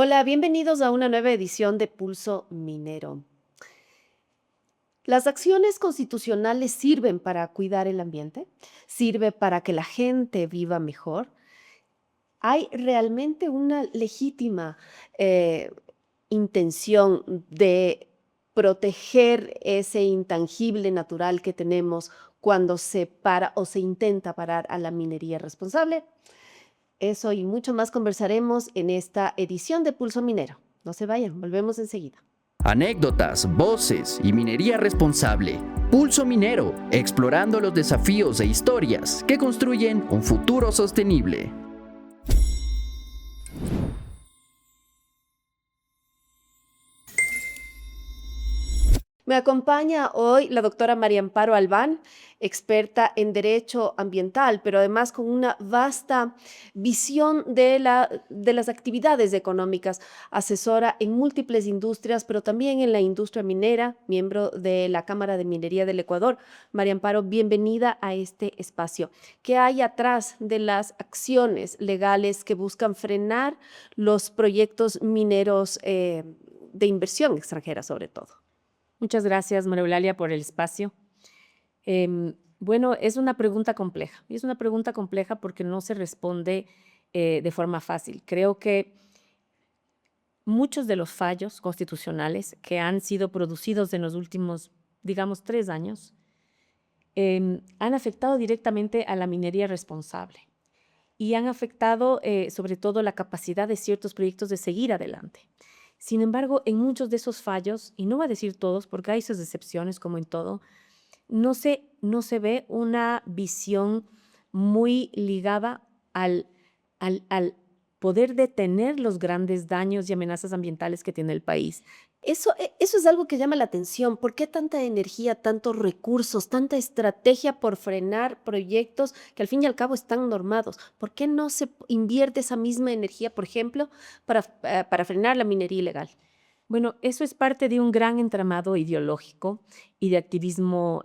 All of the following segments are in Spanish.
Hola, bienvenidos a una nueva edición de Pulso Minero. ¿Las acciones constitucionales sirven para cuidar el ambiente? ¿Sirve para que la gente viva mejor? ¿Hay realmente una legítima eh, intención de proteger ese intangible natural que tenemos cuando se para o se intenta parar a la minería responsable? Eso y mucho más conversaremos en esta edición de Pulso Minero. No se vayan, volvemos enseguida. Anécdotas, voces y minería responsable. Pulso Minero, explorando los desafíos e historias que construyen un futuro sostenible. Me acompaña hoy la doctora María Amparo Albán, experta en Derecho Ambiental, pero además con una vasta visión de las actividades económicas, asesora en múltiples industrias, pero también en la industria minera, miembro de la Cámara de Minería del Ecuador. María Amparo, bienvenida a este espacio. ¿Qué hay atrás de las acciones legales que buscan frenar los proyectos mineros de inversión extranjera, sobre todo? Muchas gracias, María Eulalia, por el espacio. Bueno, es una pregunta compleja. Y es una pregunta compleja porque no se responde de forma fácil. Creo que muchos de los fallos constitucionales que han sido producidos en los últimos, digamos, 3 años, han afectado directamente a la minería responsable y han afectado sobre todo la capacidad de ciertos proyectos de seguir adelante. Sin embargo, en muchos de esos fallos, y no voy a decir todos porque hay sus excepciones como en todo, no se ve una visión muy ligada al poder detener los grandes daños y amenazas ambientales que tiene el país. Eso es algo que llama la atención. ¿Por qué tanta energía, tantos recursos, tanta estrategia por frenar proyectos que al fin y al cabo están normados? ¿Por qué no se invierte esa misma energía, por ejemplo, para frenar la minería ilegal? Bueno, eso es parte de un gran entramado ideológico y de activismo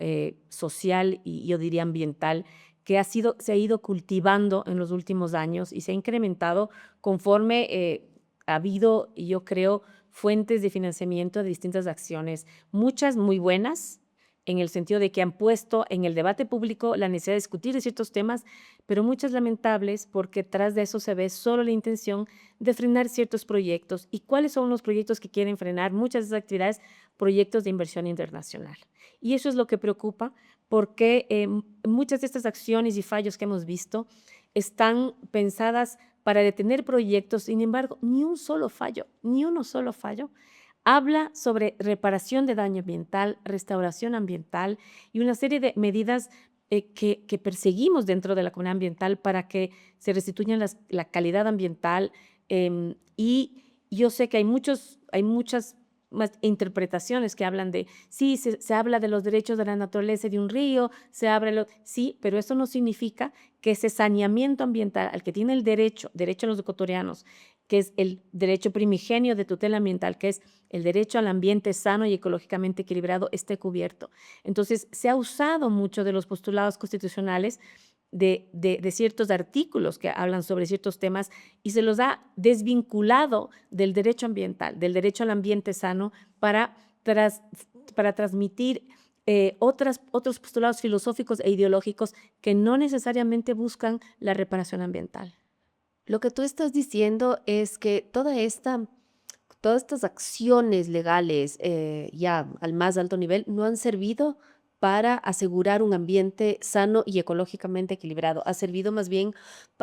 social y yo diría ambiental que se ha ido cultivando en los últimos años y se ha incrementado conforme ha habido, yo creo, fuentes de financiamiento de distintas acciones, muchas muy buenas, en el sentido de que han puesto en el debate público la necesidad de discutir de ciertos temas, pero muchas lamentables porque tras de eso se ve solo la intención de frenar ciertos proyectos. ¿Y cuáles son los proyectos que quieren frenar? Muchas de esas actividades, proyectos de inversión internacional. Y eso es lo que preocupa porque muchas de estas acciones y fallos que hemos visto están pensadas para detener proyectos, sin embargo, ni un solo fallo, ni uno solo fallo habla sobre reparación de daño ambiental, restauración ambiental y una serie de medidas que perseguimos dentro de la comunidad ambiental para que se restituya la calidad ambiental. Y yo sé que hay muchas más interpretaciones que hablan de, sí, se habla de los derechos de la naturaleza y de un río, sí, pero eso no significa que ese saneamiento ambiental al que tiene el derecho a los ecuatorianos, que es el derecho primigenio de tutela ambiental, que es el derecho al ambiente sano y ecológicamente equilibrado, esté cubierto. Entonces, se ha usado mucho de los postulados constitucionales de ciertos artículos que hablan sobre ciertos temas y se los ha desvinculado del derecho ambiental, del derecho al ambiente sano para, para transmitir otros postulados filosóficos e ideológicos que no necesariamente buscan la reparación ambiental. Lo que tú estás diciendo es que todas estas acciones legales ya al más alto nivel no han servido para asegurar un ambiente sano y ecológicamente equilibrado. Ha servido más bien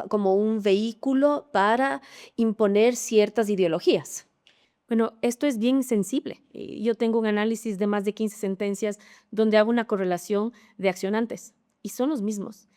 como un vehículo para imponer ciertas ideologías. Bueno, esto es bien sensible. Yo tengo un análisis de más de 15 sentencias donde hago una correlación de accionantes y son los mismos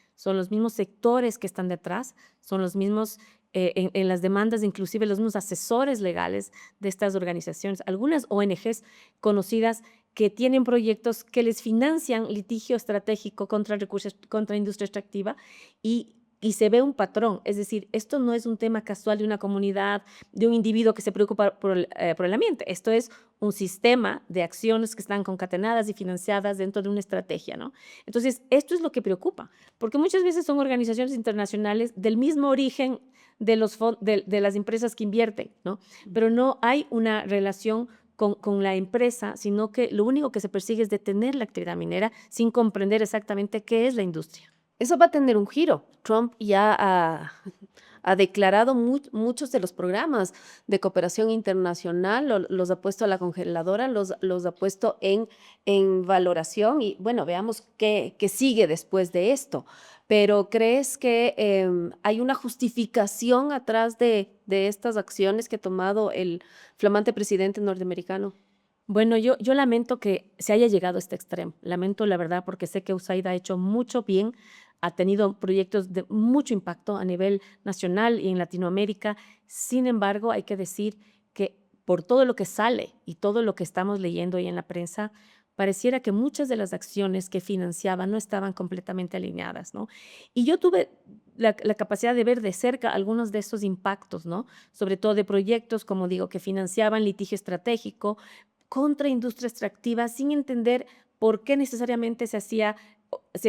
sectores que están detrás, son los mismos en las demandas, inclusive los mismos asesores legales de estas organizaciones, algunas ONGs conocidas que tienen proyectos que les financian litigio estratégico contra recursos, contra industria extractiva y se ve un patrón. Es decir, esto no es un tema casual de una comunidad, de un individuo que se preocupa por el ambiente. Esto es un sistema de acciones que están concatenadas y financiadas dentro de una estrategia, ¿no? Entonces, esto es lo que preocupa, porque muchas veces son organizaciones internacionales del mismo origen de las empresas que invierten, ¿no? Pero no hay una relación con la empresa, sino que lo único que se persigue es detener la actividad minera sin comprender exactamente qué es la industria. Eso va a tener un giro. Trump ya ha declarado muchos de los programas de cooperación internacional, los ha puesto a la congeladora, los ha puesto en valoración y bueno, veamos qué sigue después de esto. Pero ¿crees que hay una justificación atrás de estas acciones que ha tomado el flamante presidente norteamericano? Bueno, yo lamento que se haya llegado a este extremo. Lamento, la verdad, porque sé que USAID ha hecho mucho bien, ha tenido proyectos de mucho impacto a nivel nacional y en Latinoamérica. Sin embargo, hay que decir que por todo lo que sale y todo lo que estamos leyendo hoy en la prensa, pareciera que muchas de las acciones que financiaban no estaban completamente alineadas, ¿no? Y yo tuve la capacidad de ver de cerca algunos de esos impactos, ¿no? Sobre todo de proyectos, como digo, que financiaban litigio estratégico, contra industria extractiva sin entender por qué necesariamente se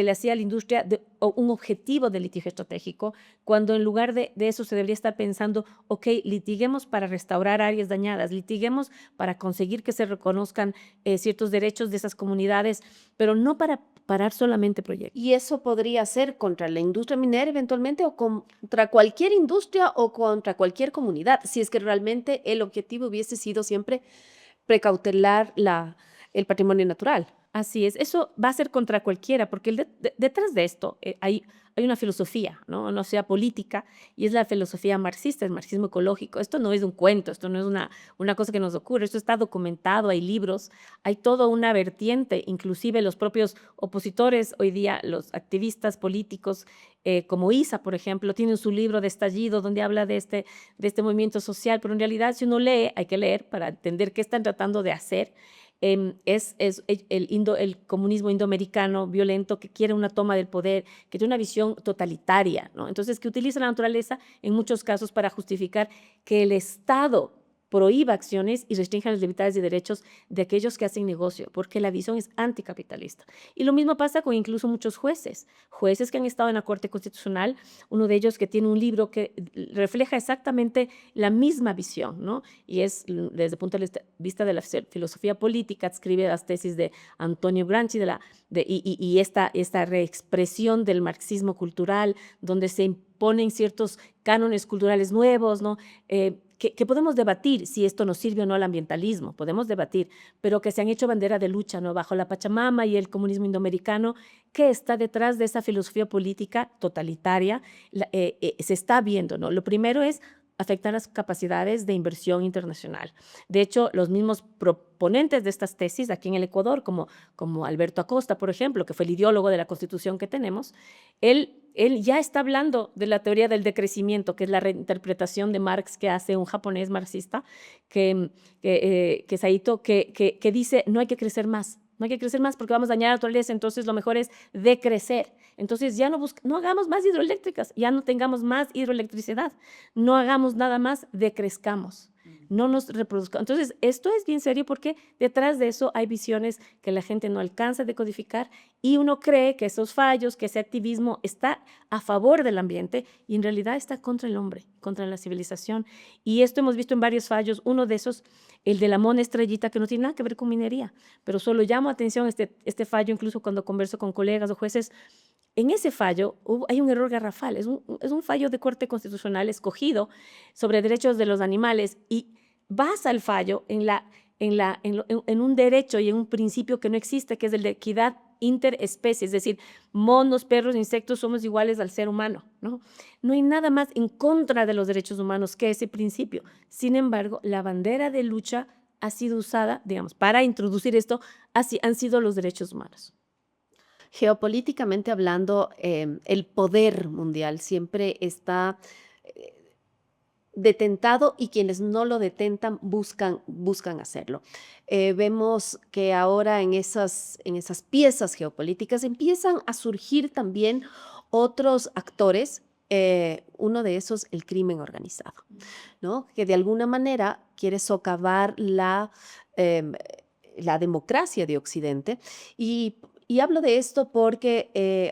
le hacía a la industria un objetivo de litigio estratégico, cuando en lugar de eso se debería estar pensando, ok, litiguemos para restaurar áreas dañadas, litiguemos para conseguir que se reconozcan ciertos derechos de esas comunidades, pero no para parar solamente proyectos. Y eso podría ser contra la industria minera eventualmente o contra cualquier industria o contra cualquier comunidad, si es que realmente el objetivo hubiese sido siempre precautelar el patrimonio natural. Así es, eso va a ser contra cualquiera, porque detrás de esto hay una filosofía, ¿no? No sea política, y es la filosofía marxista, el marxismo ecológico. Esto no es un cuento, esto no es una cosa que nos ocurre, esto está documentado, hay libros, hay toda una vertiente, inclusive los propios opositores hoy día, los activistas políticos, como Isa, por ejemplo, tienen su libro de Estallido, donde habla de este movimiento social, pero en realidad si uno lee, hay que leer para entender qué están tratando de hacer. Es el comunismo indoamericano violento que quiere una toma del poder, que tiene una visión totalitaria, ¿no? Entonces, que utiliza la naturaleza en muchos casos para justificar que el Estado prohíba acciones y restrinja las libertades y derechos de aquellos que hacen negocio, porque la visión es anticapitalista. Y lo mismo pasa con incluso muchos jueces que han estado en la Corte Constitucional, uno de ellos que tiene un libro que refleja exactamente la misma visión, ¿no? Y es desde el punto de vista de la filosofía política, escribe las tesis de Antonio Gramsci y esta reexpresión del marxismo cultural, donde se imponen ciertos cánones culturales nuevos, ¿no? Que podemos debatir si esto nos sirve o no al ambientalismo, podemos debatir, pero que se han hecho bandera de lucha, ¿no? Bajo la Pachamama y el comunismo indoamericano, que está detrás de esa filosofía política totalitaria, se está viendo, ¿no? Lo primero es afectar las capacidades de inversión internacional. De hecho, los mismos proponentes de estas tesis aquí en el Ecuador, como Alberto Acosta, por ejemplo, que fue el ideólogo de la Constitución que tenemos, él ya está hablando de la teoría del decrecimiento, que es la reinterpretación de Marx que hace un japonés marxista, que Saito, que dice no hay que crecer más. No hay que crecer más porque vamos a dañar la naturaleza, entonces lo mejor es decrecer. Entonces ya no hagamos más hidroeléctricas, ya no tengamos más hidroelectricidad, no hagamos nada más, decrezcamos, no nos reproduzcamos. Entonces esto es bien serio porque detrás de eso hay visiones que la gente no alcanza a decodificar y uno cree que esos fallos, que ese activismo está a favor del ambiente y en realidad está contra el hombre, contra la civilización. Y esto hemos visto en varios fallos, uno de esos, el de la Mona Estrellita, que no tiene nada que ver con minería, pero solo llamo atención este fallo, incluso cuando converso con colegas o jueces. En ese fallo hay un error garrafal, es un fallo de Corte Constitucional escogido sobre derechos de los animales y basa el fallo en un derecho y en un principio que no existe, que es el de equidad interespecie, es decir, monos, perros, insectos somos iguales al ser humano, ¿no? No hay nada más en contra de los derechos humanos que ese principio. Sin embargo, la bandera de lucha ha sido usada, digamos, para introducir esto, así han sido los derechos humanos. Geopolíticamente hablando, el poder mundial siempre está detentado y quienes no lo detentan buscan hacerlo. Vemos que ahora en esas piezas geopolíticas empiezan a surgir también otros actores, uno de esos el crimen organizado, ¿no? Que de alguna manera quiere socavar la democracia de Occidente y hablo de esto porque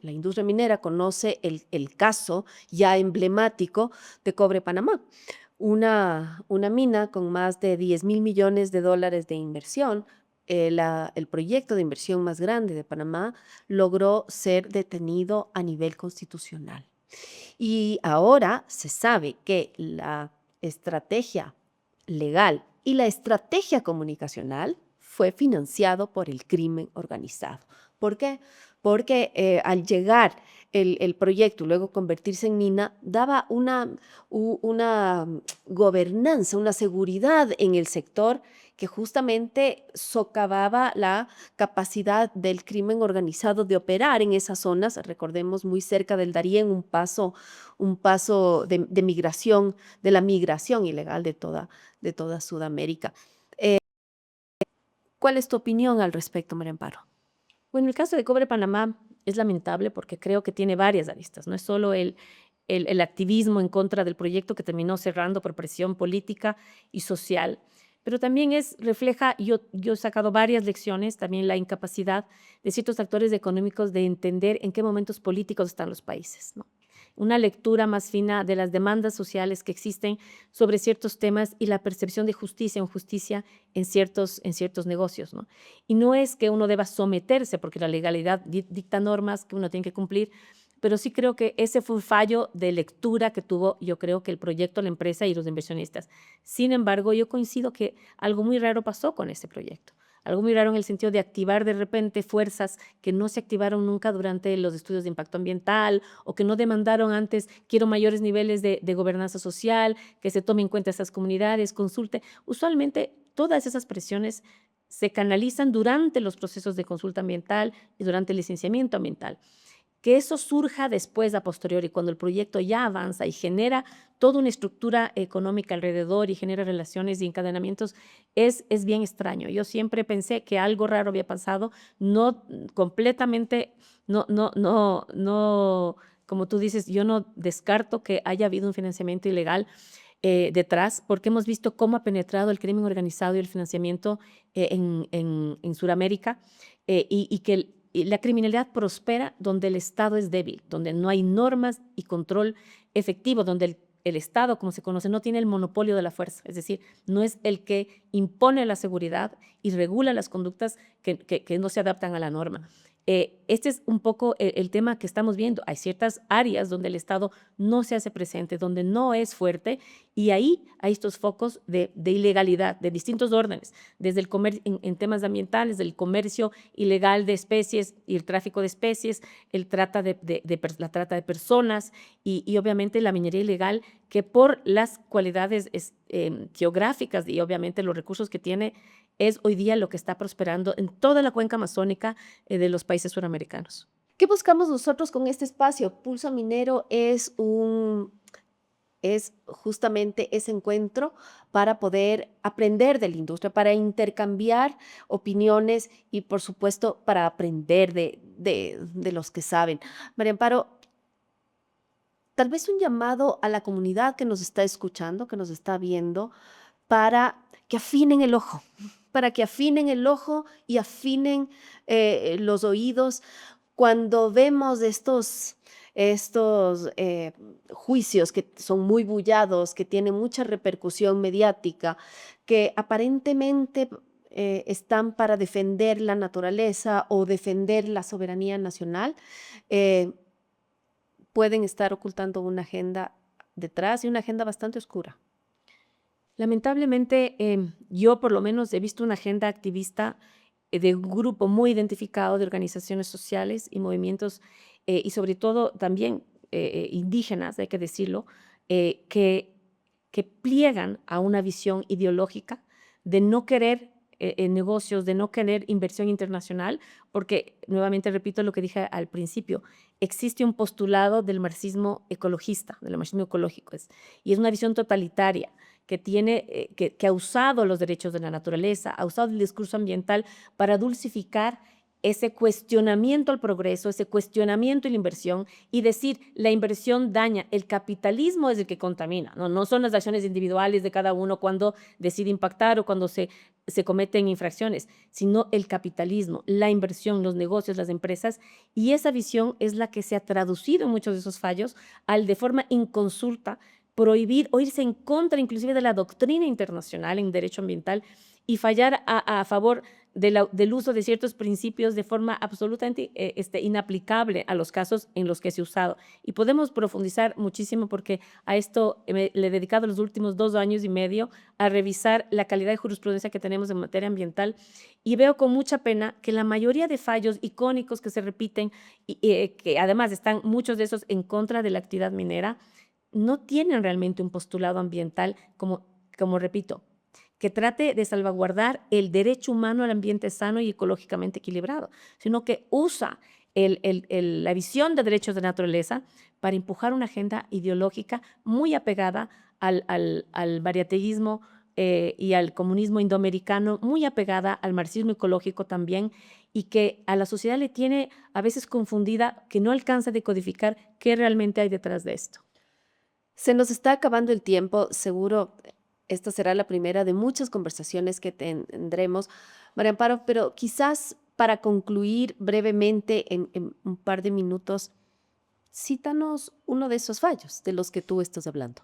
la industria minera conoce el caso ya emblemático de Cobre Panamá, una mina con más de 10.000 millones de dólares de inversión. El proyecto de inversión más grande de Panamá logró ser detenido a nivel constitucional. Y ahora se sabe que la estrategia legal y la estrategia comunicacional fue financiado por el crimen organizado. ¿Por qué? Porque al llegar el proyecto y luego convertirse en mina, daba una gobernanza, una seguridad en el sector que justamente socavaba la capacidad del crimen organizado de operar en esas zonas, recordemos muy cerca del Darién, un paso de migración, de la migración ilegal de toda Sudamérica. ¿Cuál es tu opinión al respecto, María Amparo? Bueno, el caso de Cobre Panamá es lamentable porque creo que tiene varias aristas. No es solo el activismo en contra del proyecto que terminó cerrando por presión política y social, pero también refleja, yo he sacado varias lecciones, también la incapacidad de ciertos actores económicos de entender en qué momentos políticos están los países, ¿no? Una lectura más fina de las demandas sociales que existen sobre ciertos temas y la percepción de justicia o injusticia en ciertos negocios, ¿no? Y no es que uno deba someterse, porque la legalidad dicta normas que uno tiene que cumplir, pero sí creo que ese fue un fallo de lectura que tuvo, yo creo que el proyecto, la empresa y los inversionistas. Sin embargo, yo coincido que algo muy raro pasó con ese proyecto. Algo muy raro en el sentido de activar de repente fuerzas que no se activaron nunca durante los estudios de impacto ambiental o que no demandaron antes, quiero mayores niveles de gobernanza social, que se tome en cuenta esas comunidades, consulte. Usualmente todas esas presiones se canalizan durante los procesos de consulta ambiental y durante el licenciamiento ambiental. Que eso surja después, a posteriori, cuando el proyecto ya avanza y genera toda una estructura económica alrededor y genera relaciones y encadenamientos, es bien extraño. Yo siempre pensé que algo raro había pasado, no completamente, no, como tú dices, yo no descarto que haya habido un financiamiento ilegal detrás, porque hemos visto cómo ha penetrado el crimen organizado y el financiamiento en Sudamérica y que la criminalidad prospera donde el Estado es débil, donde no hay normas y control efectivo, donde el Estado, como se conoce, no tiene el monopolio de la fuerza, es decir, no es el que impone la seguridad y regula las conductas que no se adaptan a la norma. Este es un poco el tema que estamos viendo. Hay ciertas áreas donde el Estado no se hace presente, donde no es fuerte, y ahí hay estos focos de ilegalidad de distintos órdenes, desde el comercio, en temas ambientales, del comercio ilegal de especies y el tráfico de especies, la trata de personas y obviamente la minería ilegal, que por las cualidades geográficas y obviamente los recursos que tiene, es hoy día lo que está prosperando en toda la cuenca amazónica de los países suramericanos. ¿Qué buscamos nosotros con este espacio? Pulso Minero es justamente ese encuentro para poder aprender de la industria, para intercambiar opiniones y, por supuesto, para aprender de los que saben. María Amparo, tal vez un llamado a la comunidad que nos está escuchando, que nos está viendo, para que afinen el ojo, para que afinen el ojo y afinen los oídos cuando vemos estos juicios que son muy bullados, que tienen mucha repercusión mediática, que aparentemente están para defender la naturaleza o defender la soberanía nacional, pueden estar ocultando una agenda detrás y una agenda bastante oscura. Lamentablemente, yo por lo menos he visto una agenda activista de un grupo muy identificado de organizaciones sociales y movimientos, y sobre todo también indígenas, hay que decirlo, que pliegan a una visión ideológica de no querer negocios, de no querer inversión internacional, porque, nuevamente repito lo que dije al principio, existe un postulado del marxismo ecologista, del marxismo ecológico, y es una visión totalitaria que ha usado los derechos de la naturaleza, ha usado el discurso ambiental para dulcificar ese cuestionamiento al progreso, ese cuestionamiento a la inversión y decir, la inversión daña, el capitalismo es el que contamina, no son las acciones individuales de cada uno cuando decide impactar o cuando se cometen infracciones, sino el capitalismo, la inversión, los negocios, las empresas, y esa visión es la que se ha traducido en muchos de esos fallos al de forma inconsulta prohibir o irse en contra inclusive de la doctrina internacional en derecho ambiental y fallar a favor del uso de ciertos principios de forma absolutamente inaplicable a los casos en los que se ha usado. Y podemos profundizar muchísimo porque a esto le he dedicado los últimos 2 años y medio a revisar la calidad de jurisprudencia que tenemos en materia ambiental y veo con mucha pena que la mayoría de fallos icónicos que se repiten, que además están muchos de esos en contra de la actividad minera, no tienen realmente un postulado ambiental como repito, que trate de salvaguardar el derecho humano al ambiente sano y ecológicamente equilibrado, sino que usa la visión de derechos de naturaleza para empujar una agenda ideológica muy apegada al variateísmo y al comunismo indoamericano, muy apegada al marxismo ecológico también, y que a la sociedad le tiene a veces confundida, que no alcanza a decodificar qué realmente hay detrás de esto. Se nos está acabando el tiempo, seguro esta será la primera de muchas conversaciones que tendremos, María Amparo, pero quizás para concluir brevemente en un par de minutos, cítanos uno de esos fallos de los que tú estás hablando.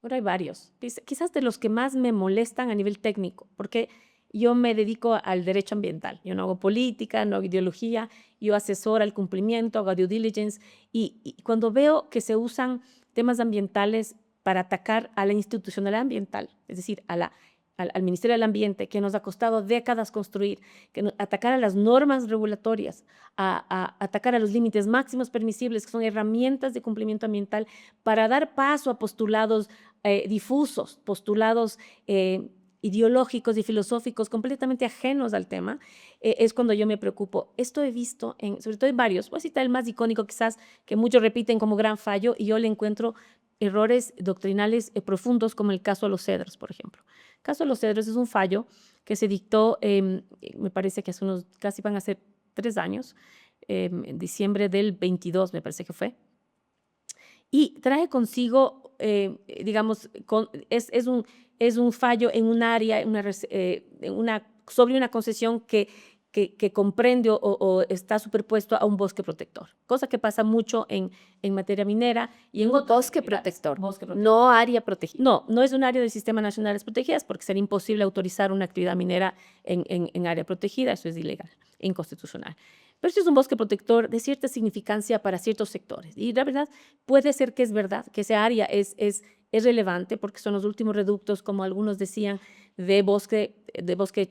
Bueno, hay varios, quizás de los que más me molestan a nivel técnico, porque yo me dedico al derecho ambiental, yo no hago política, no hago ideología, yo asesoro al cumplimiento, hago due diligence, y cuando veo que se usan temas ambientales para atacar a la institucionalidad ambiental, es decir, al Ministerio del Ambiente, que nos ha costado décadas construir, atacar a las normas regulatorias, a atacar a los límites máximos permisibles, que son herramientas de cumplimiento ambiental, para dar paso a postulados difusos, postulados ideológicos y filosóficos completamente ajenos al tema, es cuando yo me preocupo. Esto he visto, sobre todo en varios, voy a citar el más icónico quizás, que muchos repiten como gran fallo, y yo le encuentro errores doctrinales profundos, como el caso de los cedros, por ejemplo. El caso de los cedros es un fallo que se dictó, me parece que hace casi van a ser 3 años, en diciembre del 22, me parece que fue, y trae consigo, digamos, es un fallo en un área, sobre una concesión que comprende o está superpuesto a un bosque protector, cosa que pasa mucho en materia minera y en otras Bosque actividades. protector, Bosque protector. no área protegida. No es un área del Sistema Nacional de Áreas Protegidas porque sería imposible autorizar una actividad minera en área protegida, eso es ilegal, inconstitucional. Pero esto es un bosque protector de cierta significancia para ciertos sectores. Y la verdad, puede ser que es verdad, que esa área es relevante porque son los últimos reductos, como algunos decían, de bosque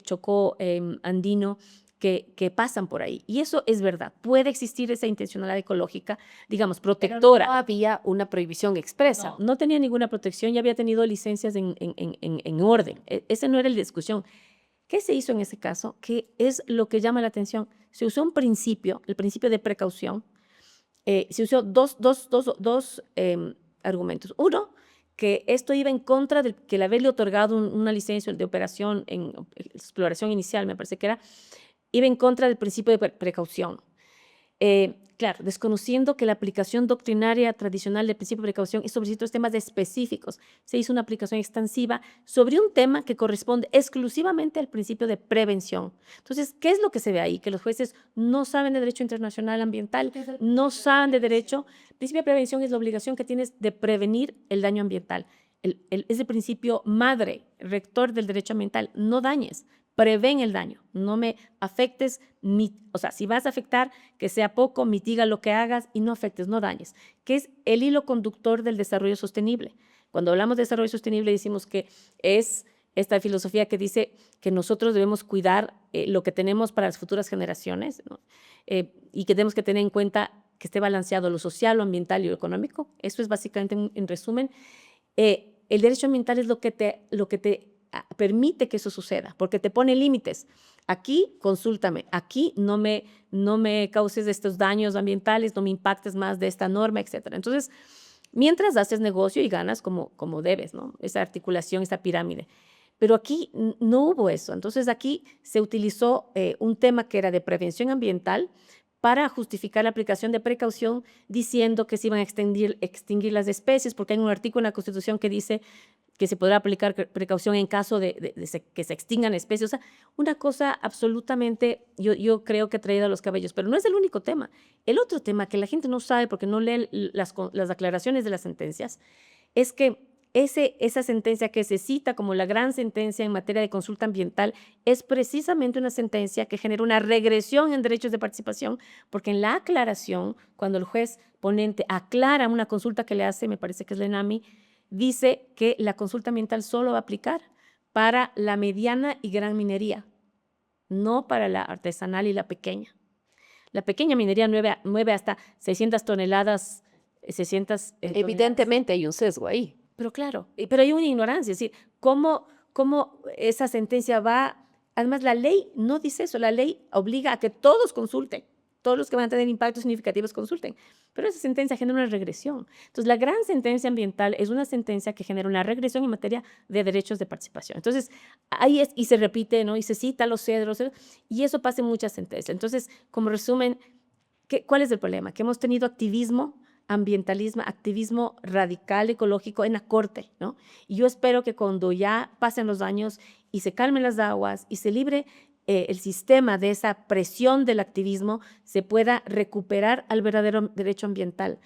chocó andino, que pasan por ahí. Y eso es verdad. Puede existir esa intencionalidad ecológica, digamos, protectora. Pero no había una prohibición expresa. No tenía ninguna protección, ya había tenido licencias en orden. Ese no era la discusión. ¿Qué se hizo en ese caso? ¿Qué es lo que llama la atención? Se usó un principio, el principio de precaución. Se usó dos argumentos. Uno, que esto iba en contra de que el haberle otorgado una licencia de operación en exploración inicial, me parece que era, iba en contra del principio de precaución. Claro, desconociendo que la aplicación doctrinaria tradicional del principio de precaución es sobre ciertos temas específicos. Se hizo una aplicación extensiva sobre un tema que corresponde exclusivamente al principio de prevención. Entonces, ¿qué es lo que se ve ahí? Que los jueces no saben de derecho internacional ambiental, no saben de derecho. El principio de prevención es la obligación que tienes de prevenir el daño ambiental. Es el principio madre, rector del derecho ambiental. No dañes. Prevén el daño, no me afectes, o sea, si vas a afectar, que sea poco, mitiga lo que hagas y no afectes, no dañes, que es el hilo conductor del desarrollo sostenible. Cuando hablamos de desarrollo sostenible decimos que es esta filosofía que dice que nosotros debemos cuidar lo que tenemos para las futuras generaciones, ¿no? Y que tenemos que tener en cuenta que esté balanceado lo social, lo ambiental y lo económico. Eso es básicamente, en resumen, el derecho ambiental es lo que te permite que eso suceda, porque te pone límites. Aquí, consúltame, aquí no me causes estos daños ambientales, no me impactes más de esta norma, etc. Entonces, mientras haces negocio y ganas como debes, ¿no? Esa articulación, esa pirámide. Pero aquí no hubo eso. Entonces aquí se utilizó un tema que era de prevención ambiental para justificar la aplicación de precaución, diciendo que se iban a extinguir las especies, porque hay un artículo en la Constitución que dice que se podrá aplicar precaución en caso de que se extingan especies. O sea, una cosa absolutamente, yo creo que traída a los cabellos, pero no es el único tema. El otro tema que la gente no sabe porque no lee las aclaraciones de las sentencias es que esa sentencia que se cita como la gran sentencia en materia de consulta ambiental es precisamente una sentencia que genera una regresión en derechos de participación, porque en la aclaración, cuando el juez ponente aclara una consulta que le hace, me parece que es la ENAMI, dice que la consulta ambiental solo va a aplicar para la mediana y gran minería, no para la artesanal y la pequeña. La pequeña minería mueve hasta 600 toneladas, 600 toneladas. Evidentemente hay un sesgo ahí. Pero claro, pero hay una ignorancia, es decir, ¿cómo esa sentencia va? Además, la ley no dice eso, la ley obliga a que todos consulten, todos los que van a tener impactos significativos consulten, pero esa sentencia genera una regresión. Entonces, la gran sentencia ambiental es una sentencia que genera una regresión en materia de derechos de participación. Entonces, ahí es, y se repite, ¿no? Y se cita los cedros, y eso pasa en muchas sentencias. Entonces, como resumen, ¿cuál es el problema? Que hemos tenido activismo, ambientalismo, activismo radical ecológico en la Corte, ¿no? Y yo espero que cuando ya pasen los años y se calmen las aguas y se libre el sistema de esa presión del activismo, se pueda recuperar al verdadero derecho ambiental,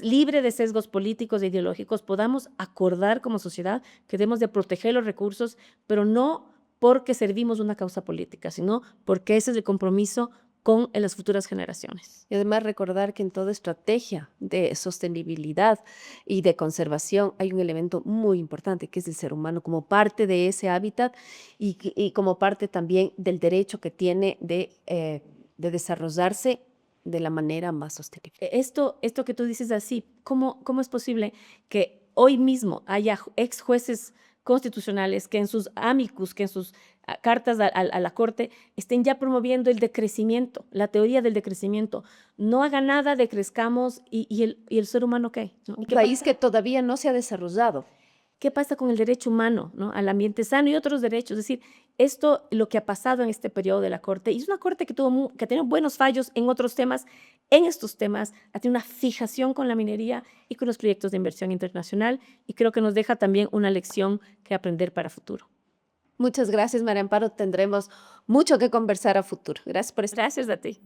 libre de sesgos políticos e ideológicos, podamos acordar como sociedad que debemos de proteger los recursos, pero no porque servimos una causa política, sino porque ese es el compromiso con las futuras generaciones. Y además recordar que en toda estrategia de sostenibilidad y de conservación hay un elemento muy importante que es el ser humano como parte de ese hábitat y como parte también del derecho que tiene de desarrollarse de la manera más sostenible. Esto que tú dices así, ¿cómo es posible que hoy mismo haya ex jueces constitucionales que en sus amicus, que en sus cartas a la Corte estén ya promoviendo el decrecimiento, la teoría del decrecimiento? No haga nada, decrezcamos y el ser humano ¿qué? ¿No? Un país que todavía no se ha desarrollado. ¿Qué pasa con el derecho humano, ¿no? Al ambiente sano y otros derechos? Es decir, esto, lo que ha pasado en este periodo de la Corte, y es una Corte que ha tenido buenos fallos en otros temas, en estos temas, ha tenido una fijación con la minería y con los proyectos de inversión internacional, y creo que nos deja también una lección que aprender para futuro. Muchas gracias, María Amparo. Tendremos mucho que conversar a futuro. Gracias por estar. Gracias a ti.